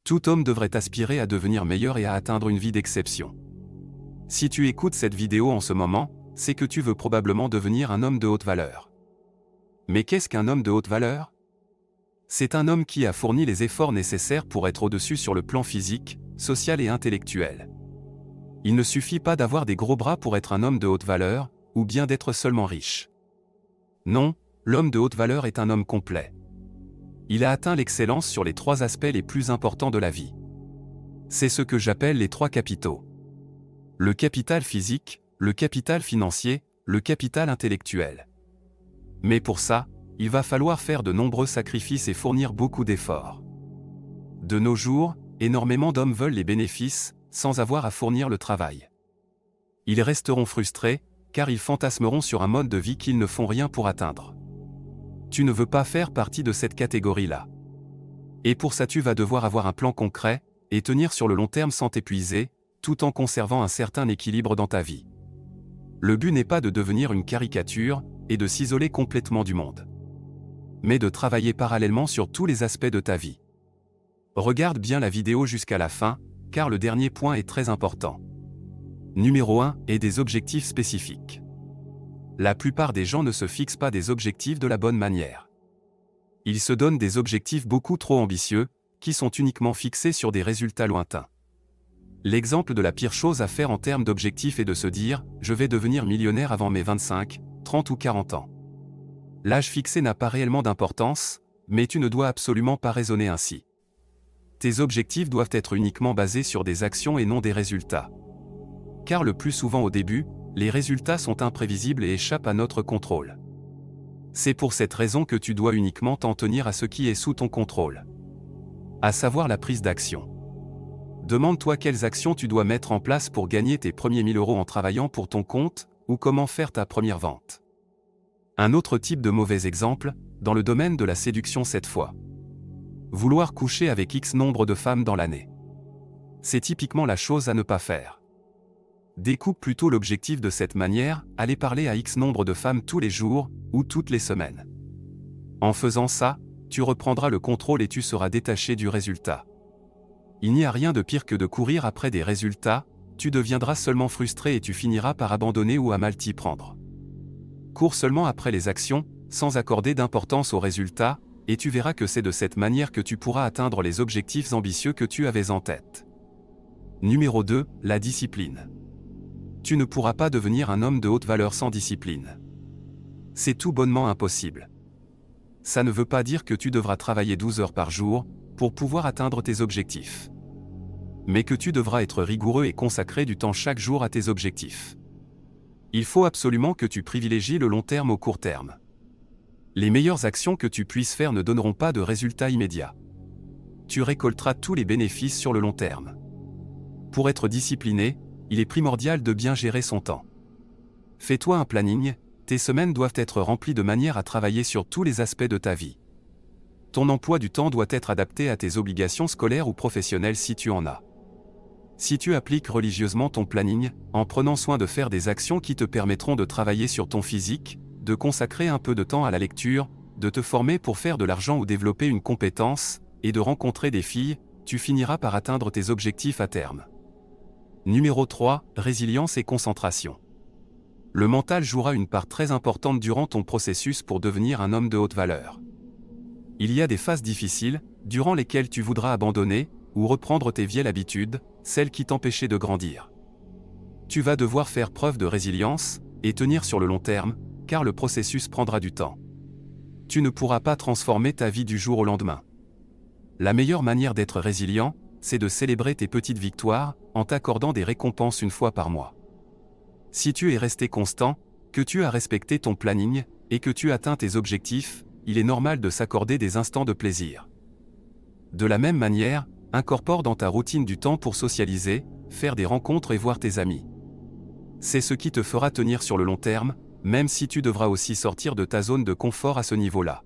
Tout homme devrait aspirer à devenir meilleur et à atteindre une vie d'exception. Si tu écoutes cette vidéo en ce moment, c'est que tu veux probablement devenir un homme de haute valeur. Mais qu'est-ce qu'un homme de haute valeur? C'est un homme qui a fourni les efforts nécessaires pour être au-dessus sur le plan physique, social et intellectuel. Il ne suffit pas d'avoir des gros bras pour être un homme de haute valeur, ou bien d'être seulement riche. Non, l'homme de haute valeur est un homme complet. Il a atteint l'excellence sur les 3 aspects les plus importants de la vie. C'est ce que j'appelle les 3 capitaux. Le capital physique, le capital financier, le capital intellectuel. Mais pour ça, il va falloir faire de nombreux sacrifices et fournir beaucoup d'efforts. De nos jours, énormément d'hommes veulent les bénéfices, sans avoir à fournir le travail. Ils resteront frustrés, car ils fantasmeront sur un mode de vie qu'ils ne font rien pour atteindre. Tu ne veux pas faire partie de cette catégorie-là. Et pour ça tu vas devoir avoir un plan concret, et tenir sur le long terme sans t'épuiser, tout en conservant un certain équilibre dans ta vie. Le but n'est pas de devenir une caricature, et de s'isoler complètement du monde. Mais de travailler parallèlement sur tous les aspects de ta vie. Regarde bien la vidéo jusqu'à la fin, car le dernier point est très important. Numéro 1, et des objectifs spécifiques. La plupart des gens ne se fixent pas des objectifs de la bonne manière. Ils se donnent des objectifs beaucoup trop ambitieux, qui sont uniquement fixés sur des résultats lointains. L'exemple de la pire chose à faire en termes d'objectifs est de se dire « je vais devenir millionnaire avant mes 25, 30 ou 40 ans ». L'âge fixé n'a pas réellement d'importance, mais tu ne dois absolument pas raisonner ainsi. Tes objectifs doivent être uniquement basés sur des actions et non des résultats. Car le plus souvent au début, les résultats sont imprévisibles et échappent à notre contrôle. C'est pour cette raison que tu dois uniquement t'en tenir à ce qui est sous ton contrôle. À savoir la prise d'action. Demande-toi quelles actions tu dois mettre en place pour gagner tes premiers 1000 € en travaillant pour ton compte, ou comment faire ta première vente. Un autre type de mauvais exemple, dans le domaine de la séduction cette fois. Vouloir coucher avec X nombre de femmes dans l'année. C'est typiquement la chose à ne pas faire. Découpe plutôt l'objectif de cette manière, aller parler à X nombre de femmes tous les jours, ou toutes les semaines. En faisant ça, tu reprendras le contrôle et tu seras détaché du résultat. Il n'y a rien de pire que de courir après des résultats, tu deviendras seulement frustré et tu finiras par abandonner ou à mal t'y prendre. Cours seulement après les actions, sans accorder d'importance aux résultats, et tu verras que c'est de cette manière que tu pourras atteindre les objectifs ambitieux que tu avais en tête. Numéro 2, la discipline. Tu ne pourras pas devenir un homme de haute valeur sans discipline. C'est tout bonnement impossible. Ça ne veut pas dire que tu devras travailler 12 heures par jour, pour pouvoir atteindre tes objectifs. Mais que tu devras être rigoureux et consacrer du temps chaque jour à tes objectifs. Il faut absolument que tu privilégies le long terme au court terme. Les meilleures actions que tu puisses faire ne donneront pas de résultats immédiats. Tu récolteras tous les bénéfices sur le long terme. Pour être discipliné, il est primordial de bien gérer son temps. Fais-toi un planning, tes semaines doivent être remplies de manière à travailler sur tous les aspects de ta vie. Ton emploi du temps doit être adapté à tes obligations scolaires ou professionnelles si tu en as. Si tu appliques religieusement ton planning, en prenant soin de faire des actions qui te permettront de travailler sur ton physique, de consacrer un peu de temps à la lecture, de te former pour faire de l'argent ou développer une compétence, et de rencontrer des filles, tu finiras par atteindre tes objectifs à terme. Numéro 3, résilience et concentration. Le mental jouera une part très importante durant ton processus pour devenir un homme de haute valeur. Il y a des phases difficiles, durant lesquelles tu voudras abandonner, ou reprendre tes vieilles habitudes, celles qui t'empêchaient de grandir. Tu vas devoir faire preuve de résilience, et tenir sur le long terme, car le processus prendra du temps. Tu ne pourras pas transformer ta vie du jour au lendemain. La meilleure manière d'être résilient, c'est de célébrer tes petites victoires, en t'accordant des récompenses une fois par mois. Si tu es resté constant, que tu as respecté ton planning, et que tu atteins tes objectifs, il est normal de s'accorder des instants de plaisir. De la même manière, incorpore dans ta routine du temps pour socialiser, faire des rencontres et voir tes amis. C'est ce qui te fera tenir sur le long terme, même si tu devras aussi sortir de ta zone de confort à ce niveau-là.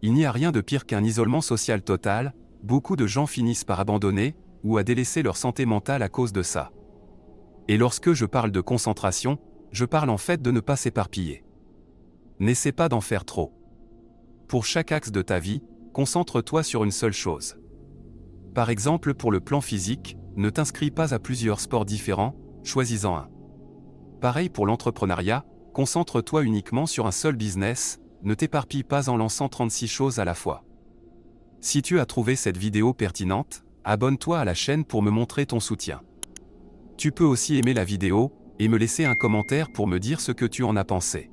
Il n'y a rien de pire qu'un isolement social total, beaucoup de gens finissent par abandonner, ou à délaisser leur santé mentale à cause de ça. Et lorsque je parle de concentration, je parle en fait de ne pas s'éparpiller. N'essaie pas d'en faire trop. Pour chaque axe de ta vie, concentre-toi sur une seule chose. Par exemple pour le plan physique, ne t'inscris pas à plusieurs sports différents, choisis-en un. Pareil pour l'entrepreneuriat, concentre-toi uniquement sur un seul business, ne t'éparpille pas en lançant 36 choses à la fois. Si tu as trouvé cette vidéo pertinente, abonne-toi à la chaîne pour me montrer ton soutien. Tu peux aussi aimer la vidéo, et me laisser un commentaire pour me dire ce que tu en as pensé.